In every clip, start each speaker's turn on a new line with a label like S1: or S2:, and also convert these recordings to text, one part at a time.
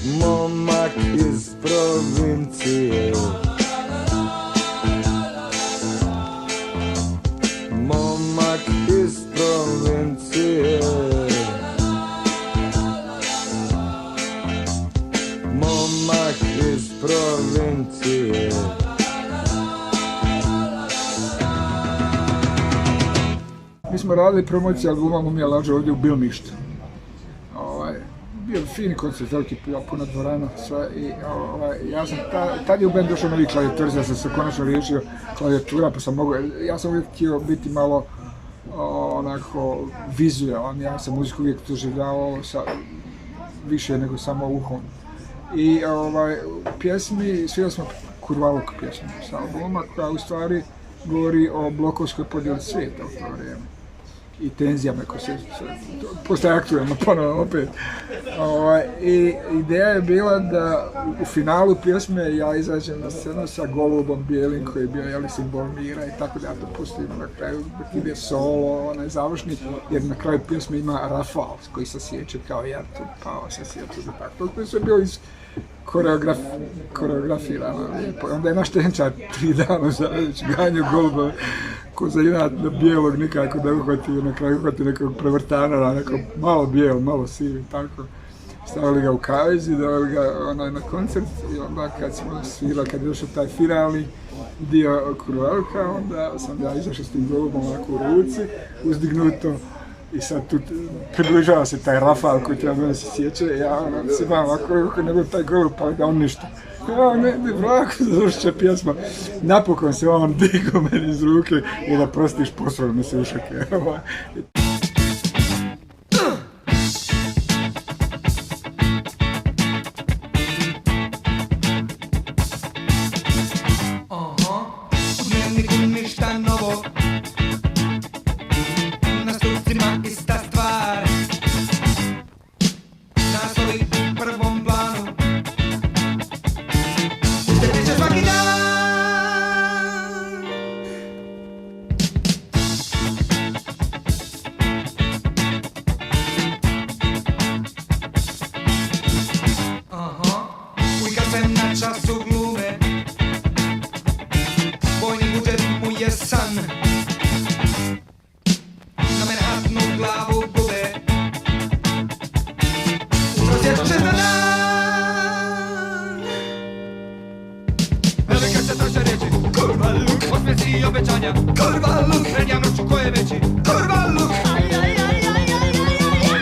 S1: Momak iz provincije, momak iz provincije, momak iz provincije. Mi smo radili promociju albuma Mumija laže ovdje u Bilmištu. Bio fin koncert, veliki puna dvorana, sve i ja sam, tad je u band došao novi klavijaturist, ja sam se konačno riješio klavijatura, pa sam mogao, ja sam uvijek htio biti malo onako vizualan, ja sam muziku uvijek doživljavao sa više nego samo uhom. I pjesmi, svirali smo Kurvaluk pjesmu sa albuma koja u stvari govori o blokovskoj podjeli svijeta u to vrijeme i tenzijama koje se postaje aktualno ponovno opet. I ideja je bila da u finalu pjesme ja izađem na scenu sa golubom bijelim koji je bio simbol mira i tako da ja to pustim na kraju dok ide solo, onaj završni, jer na kraju pjesme ima rafal koji se sjeće kao ja tu pao se sjeću da tako. To je sve bilo iz koreografirano lijepo. Onda je naš tenčar 3 dana zadajući ganju goluba ko za inat na bijelog nikako da uhvati, na kraju uhvati nekog prevrtanara, neko malo bijel, malo sivi, tako. Stavili ga u kavezi, doveli ga na koncert i onda kad smo svirali, kad je došao taj finalni dio Kurvaluka, onda sam ja izašao s tim golubom ovako u ruci, uzdignuto. I sad tu približava se taj rafal koji treba da se sjeće, ja se vam ovako ne bi taj golub pa da on ništa. Ne, vrako, završit će pjesma. Napokon se on digao meni iz ruke i da prostiš posao mi se ušake.
S2: Kurvaluk, srednja noću ko je veći. Kurvaluk,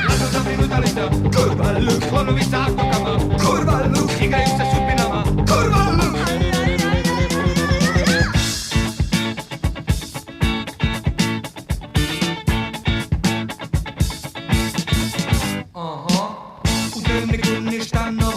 S2: lažno zabrinuta lista. Kurvaluk, klonovi sa aktokama. Kurvaluk, igraju se sudbinama. Kurvaluk. U dnevniku ništa novo.